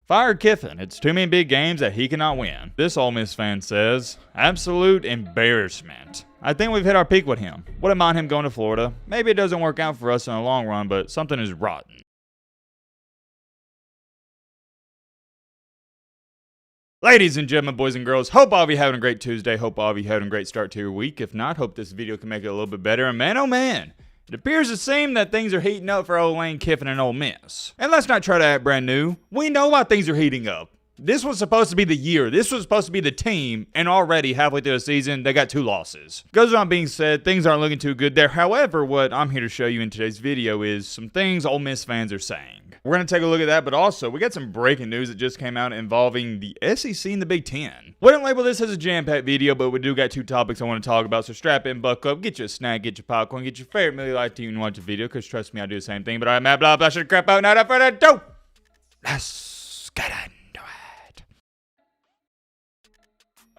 Fire Kiffin. It's too many big games that he cannot win. This Ole Miss fan says, absolute embarrassment. I think we've hit our peak with him. Wouldn't mind him going to Florida. Maybe it doesn't work out for us in the long run, but something is rotten. Ladies and gentlemen, boys and girls, hope all of you having a great Tuesday. Hope all of you having a great start to your week. If not, hope this video can make it a little bit better. And man, oh man, it appears to seem that things are heating up for old Lane Kiffin and Ole Miss. And let's not try to act brand new. We know why things are heating up. This was supposed to be the year. This was supposed to be the team, and already halfway through the season, they got 2 losses. Goes on being said, things aren't looking too good there. However, what I'm here to show you in today's video is some things Ole Miss fans are saying. We're going to take a look at that, but also, we got some breaking news that just came out involving the SEC and the Big Ten. Wouldn't label this as a jam-packed video, but we do got 2 topics I want to talk about, so strap in, buckle up, get you a snack, get your popcorn, get your favorite movie light team and watch the video, because trust me, I do the same thing. But alright, Matt, blah, blah, shit, crap out, now, without further ado, let's get into it.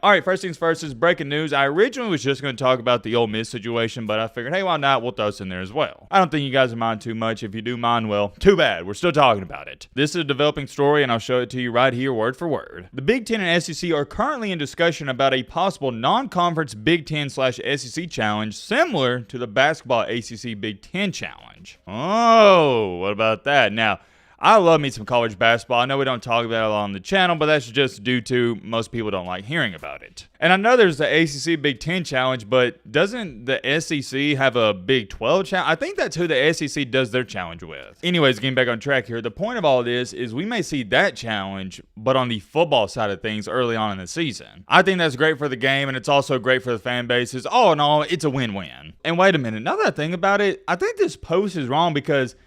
Alright, first things first is breaking news. I originally was just going to talk about the Ole Miss situation, but I figured, hey, why not? We'll throw this in there as well. I don't think you guys will mind too much. If you do mind, well, too bad. We're still talking about it. This is a developing story, and I'll show it to you right here, word for word. The Big Ten and SEC are currently in discussion about a possible non-conference Big Ten/SEC challenge similar to the basketball ACC Big Ten challenge. Oh, what about that? Now, I love me some college basketball. I know we don't talk about it a lot on the channel, but that's just due to most people don't like hearing about it. And I know there's the ACC Big Ten challenge, but doesn't the SEC have a Big 12 challenge? I think that's who the SEC does their challenge with. Anyways, getting back on track here, the point of all this is we may see that challenge, but on the football side of things early on in the season. I think that's great for the game, and it's also great for the fan bases. All in all, it's a win-win. And wait a minute, now that I think about it, I think this post is wrong because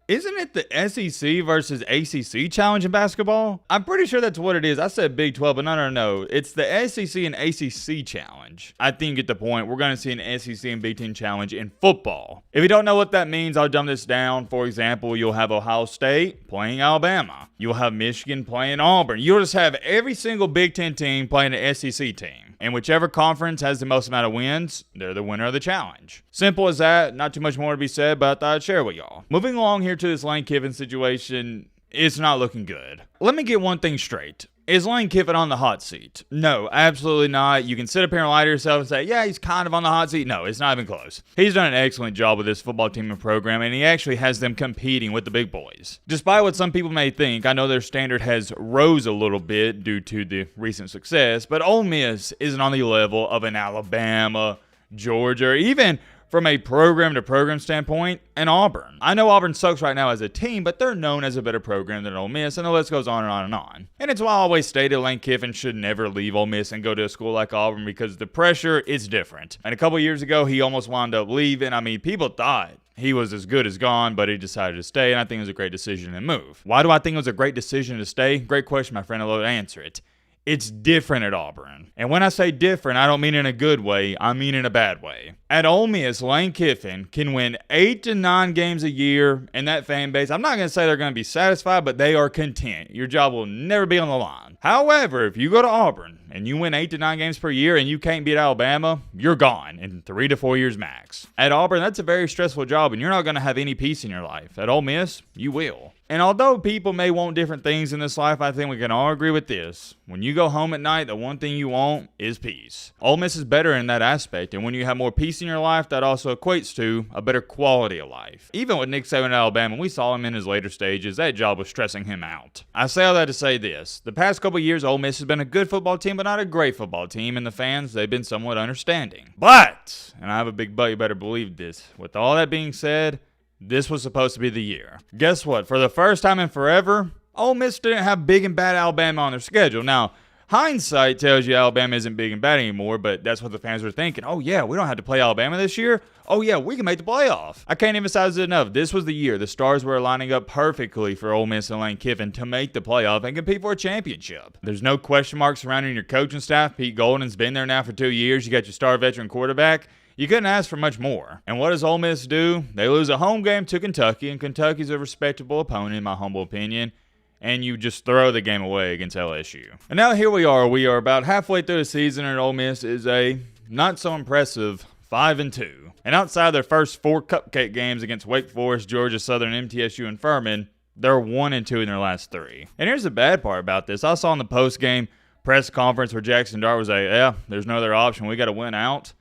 isn't it the SEC versus ACC challenge in basketball? I'm pretty sure that's what it is. I said Big 12, but no. It's the SEC and ACC challenge. I think you get the point. We're going to see an SEC and Big Ten challenge in football. If you don't know what that means, I'll dumb this down. For example, you'll have Ohio State playing Alabama. You'll have Michigan playing Auburn. You'll just have every single Big Ten team playing the SEC team. And whichever conference has the most amount of wins, they're the winner of the challenge. Simple as that. Not too much more to be said, but I thought I'd share with y'all. Moving along here to this Lane Kiffin situation, it's not looking good. Let me get one thing straight. Is Lane Kiffin on the hot seat? No, absolutely not. You can sit up here and lie to yourself and say, yeah, he's kind of on the hot seat. No, it's not even close. He's done an excellent job with this football team and program, and he actually has them competing with the big boys. Despite what some people may think, I know their standard has rose a little bit due to the recent success, but Ole Miss isn't on the level of an Alabama, Georgia, or even from a program-to-program standpoint, and Auburn. I know Auburn sucks right now as a team, but they're known as a better program than Ole Miss, and the list goes on and on and on. And it's why I always stated Lane Kiffin should never leave Ole Miss and go to a school like Auburn because the pressure is different. And a couple years ago, he almost wound up leaving. I mean, people thought he was as good as gone, but he decided to stay, and I think it was a great decision to move. Why do I think it was a great decision to stay? Great question, my friend. I'll let you answer it. It's different at Auburn. And when I say different, I don't mean in a good way. I mean in a bad way. At Ole Miss, Lane Kiffin can win 8 to 9 games a year, and that fan base, I'm not going to say they're going to be satisfied, but they are content. Your job will never be on the line. However, if you go to Auburn and you win 8 to 9 games per year and you can't beat Alabama, you're gone in 3 to 4 years max. At Auburn, that's a very stressful job, and you're not going to have any peace in your life. At Ole Miss, you will. And although people may want different things in this life, I think we can all agree with this. When you go home at night, the one thing you want is peace. Ole Miss is better in that aspect, and when you have more peace in your life, that also equates to a better quality of life. Even with Nick Saban at Alabama, we saw him in his later stages, that job was stressing him out. I say all that to say this. The past couple years, Ole Miss has been a good football team, but not a great football team, and the fans, they've been somewhat understanding. But, and I have a big but, you better believe this, with all that being said, this was supposed to be the year. Guess what? For the first time in forever, Ole Miss didn't have big and bad Alabama on their schedule. Now, hindsight tells you Alabama isn't big and bad anymore, but that's what the fans were thinking. Oh yeah, we don't have to play Alabama this year. Oh yeah, we can make the playoff. I can't emphasize it enough. This was the year. The stars were lining up perfectly for Ole Miss and Lane Kiffin to make the playoff and compete for a championship. There's no question marks surrounding your coaching staff. Pete Golden's been there now for 2 years. You got your star veteran quarterback. You couldn't ask for much more. And what does Ole Miss do? They lose a home game to Kentucky, and Kentucky's a respectable opponent in my humble opinion. And you just throw the game away against LSU. And now here we are. We are about halfway through the season, and Ole Miss is a not so impressive 5-2. And outside their first 4 cupcake games against Wake Forest, Georgia Southern, MTSU, and Furman, They're 1-2 in their last 3. And here's the bad part about this. I saw in the post-game press conference where Jackson Dart was like, yeah, there's no other option. We got to win out.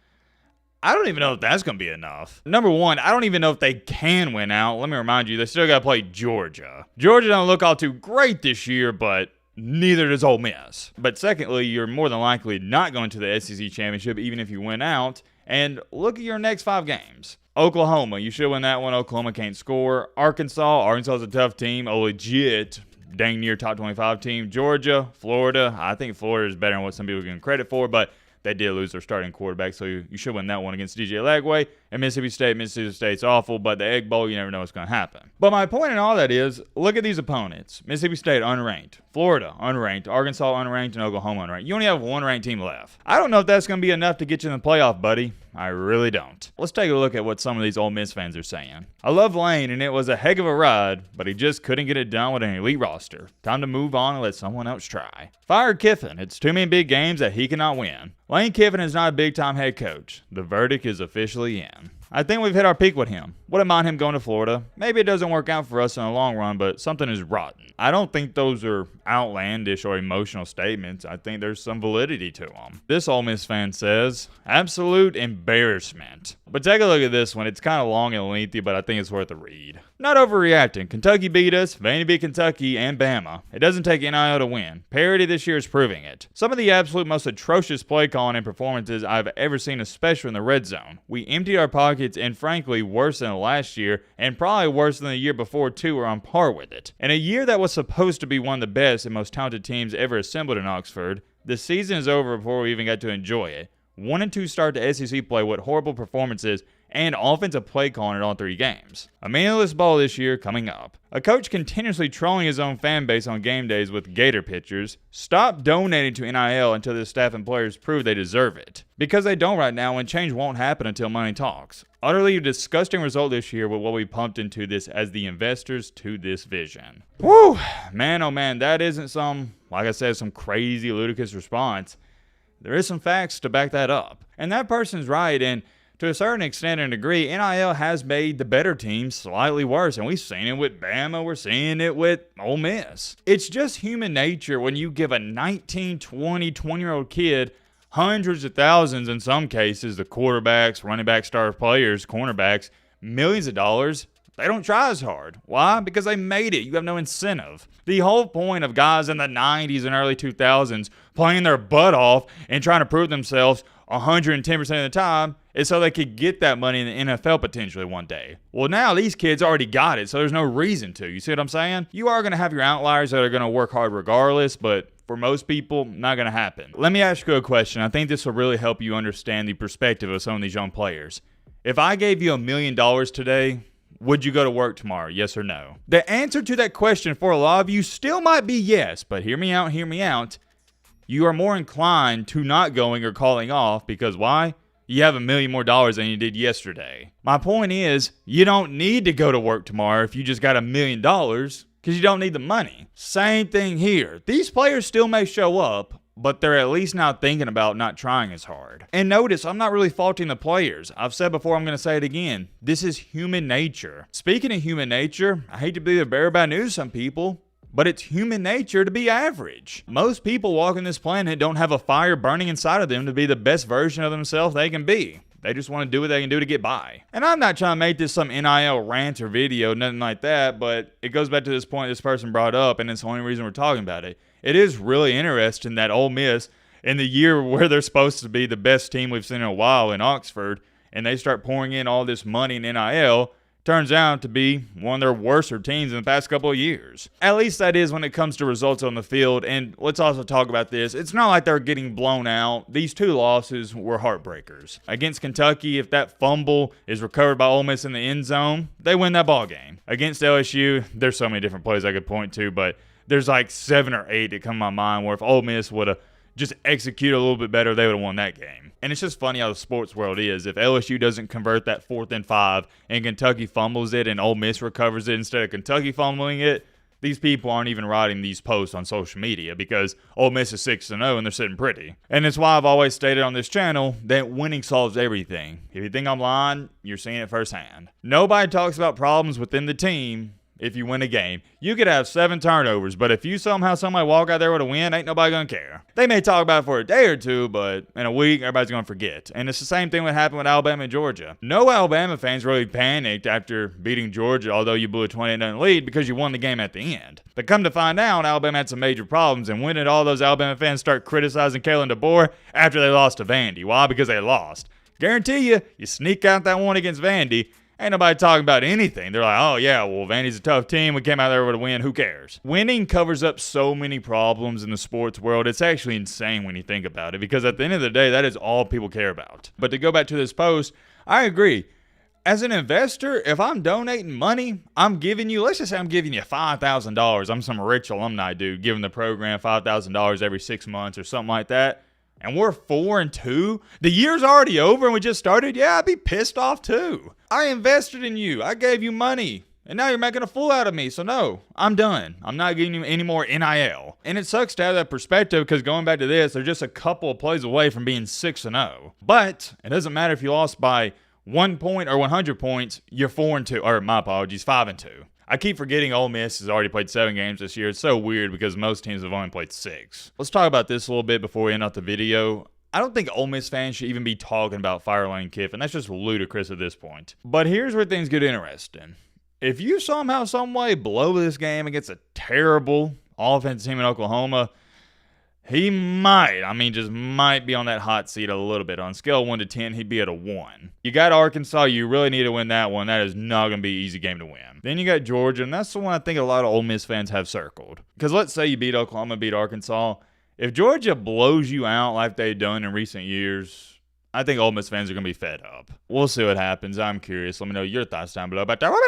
I don't even know if that's going to be enough. Number one, I don't even know if they can win out. Let me remind you, they still got to play Georgia. Georgia don't look all too great this year, but neither does Ole Miss. But secondly, you're more than likely not going to the SEC championship even if you win out. And look at your next 5 games. Oklahoma, you should win that one. Oklahoma can't score. Arkansas's a tough team, a legit dang near top 25 team. Georgia, Florida, I think Florida is better than what some people give them credit for, but they did lose their starting quarterback, so you should win that one against DJ Lagway. And Mississippi State's awful, but the Egg Bowl, you never know what's going to happen. But my point in all that is, look at these opponents. Mississippi State, unranked. Florida, unranked. Arkansas, unranked. And Oklahoma, unranked. You only have one ranked team left. I don't know if that's going to be enough to get you in the playoff, buddy. I really don't. Let's take a look at what some of these Ole Miss fans are saying. I love Lane, and it was a heck of a ride, but he just couldn't get it done with an elite roster. Time to move on and let someone else try. Fire Kiffin. It's too many big games that he cannot win. Lane Kiffin is not a big-time head coach. The verdict is officially in. I think we've hit our peak with him. Wouldn't mind him going to Florida. Maybe it doesn't work out for us in the long run, but something is rotten. I don't think those are outlandish or emotional statements. I think there's some validity to them. This Ole Miss fan says, absolute embarrassment. But take a look at this one. It's kind of long and lengthy, but I think it's worth a read. Not overreacting. Kentucky beat us. Vandy beat Kentucky and Bama. It doesn't take NIL to win. Parity this year is proving it. Some of the absolute most atrocious play calling and performances I've ever seen, especially in the red zone. We emptied our pockets and frankly worse than last year and probably worse than the year before too, are on par with it. In a year that was supposed to be one of the best and most talented teams ever assembled in Oxford, the season is over before we even got to enjoy it. 1-2 start to SEC play with horrible performances and offensive play calling in all 3 games. A meaningless bowl this year coming up. A coach continuously trolling his own fan base on game days with Gator pictures. Stop donating to NIL until the staff and players prove they deserve it. Because they don't right now, and change won't happen until money talks. Utterly disgusting result this year with what we pumped into this as the investors to this vision. Whew, man, oh man, that isn't some, like I said, some crazy ludicrous response. There is some facts to back that up. And that person's right, and to a certain extent and degree, NIL has made the better teams slightly worse, and we've seen it with Bama, we're seeing it with Ole Miss. It's just human nature when you give a 19, 20, 20-year-old kid hundreds of thousands, in some cases, the quarterbacks, running back star players, cornerbacks, millions of dollars. They don't try as hard. Why? Because they made it. You have no incentive. The whole point of guys in the 90s and early 2000s playing their butt off and trying to prove themselves 110% of the time is so they could get that money in the NFL potentially one day. Well, now these kids already got it, so there's no reason to. You see what I'm saying? You are going to have your outliers that are going to work hard regardless, but for most people, not going to happen. Let me ask you a question. I think this will really help you understand the perspective of some of these young players. If I gave you $1 million today, would you go to work tomorrow? Yes or no? The answer to that question for a lot of you still might be yes, but hear me out, hear me out. You are more inclined to not going or calling off because why? You have $1 million more than you did yesterday. My point is, you don't need to go to work tomorrow if you just got $1 million because you don't need the money. Same thing here. These players still may show up, but they're at least not thinking about not trying as hard. And notice, I'm not really faulting the players. I've said before, I'm going to say it again. This is human nature. Speaking of human nature, I hate to be the bearer of bad news to some people, but it's human nature to be average. Most people walking this planet don't have a fire burning inside of them to be the best version of themselves they can be. They just want to do what they can do to get by. And I'm not trying to make this some NIL rant or video, nothing like that, but it goes back to this point this person brought up, and it's the only reason we're talking about it. It is really interesting that Ole Miss, in the year where they're supposed to be the best team we've seen in a while in Oxford, and they start pouring in all this money in NIL, turns out to be one of their worser teams in the past couple of years. At least that is when it comes to results on the field. And let's also talk about this. It's not like they're getting blown out. These 2 losses were heartbreakers. Against Kentucky, if that fumble is recovered by Ole Miss in the end zone, they win that ball game. Against LSU, there's so many different plays I could point to, but there's like 7 or 8 that come to my mind where if Ole Miss would have just executed a little bit better, they would have won that game. And it's just funny how the sports world is. If LSU doesn't convert that 4th and 5 and Kentucky fumbles it and Ole Miss recovers it instead of Kentucky fumbling it, these people aren't even writing these posts on social media because Ole Miss is 6-0 and they're sitting pretty. And it's why I've always stated on this channel that winning solves everything. If you think I'm lying, you're seeing it firsthand. Nobody talks about problems within the team if you win a game. You could have 7 turnovers, but if you somehow somebody walk out there with a win, ain't nobody gonna care. They may talk about it for a day or two, but in a week, everybody's gonna forget. And it's the same thing that happened with Alabama and Georgia. No Alabama fans really panicked after beating Georgia, although you blew a 28-0 lead, because you won the game at the end. But come to find out, Alabama had some major problems, and when did all those Alabama fans start criticizing Kalen DeBoer? After they lost to Vandy. Why? Because they lost. Guarantee you sneak out that one against Vandy, ain't nobody talking about anything. They're like, oh yeah, well, Vandy's a tough team. We came out there with a win. Who cares? Winning covers up so many problems in the sports world. It's actually insane when you think about it, because at the end of the day, that is all people care about. But to go back to this post, I agree. As an investor, if I'm donating money, I'm giving you, let's just say I'm giving you $5,000. I'm some rich alumni dude giving the program $5,000 every 6 months or something like that. And we're 4-2. The year's already over and we just started. Yeah, I'd be pissed off too. I invested in you. I gave you money. And now you're making a fool out of me. So no, I'm done. I'm not giving you any more NIL. And it sucks to have that perspective, because going back to this, they're just a couple of plays away from being 6-0. But it doesn't matter if you lost by 1 point or 100 points. You're 4-2. Or my apologies, 5-2. I keep forgetting Ole Miss has already played 7 games this year. It's so weird because most teams have only played 6. Let's talk about this a little bit before we end out the video. I don't think Ole Miss fans should even be talking about fire Lane Kiffin. That's just ludicrous at this point. But here's where things get interesting. If you somehow, some way blow this game against a terrible offensive team in Oklahoma, he might, just might be on that hot seat a little bit. On a scale of 1 to 10, he'd be at a 1. You got Arkansas. You really need to win that one. That is not going to be an easy game to win. Then you got Georgia, and that's the one I think a lot of Ole Miss fans have circled. Because let's say you beat Oklahoma, beat Arkansas. If Georgia blows you out like they've done in recent years, I think Ole Miss fans are going to be fed up. We'll see what happens. I'm curious. Let me know your thoughts down below about that.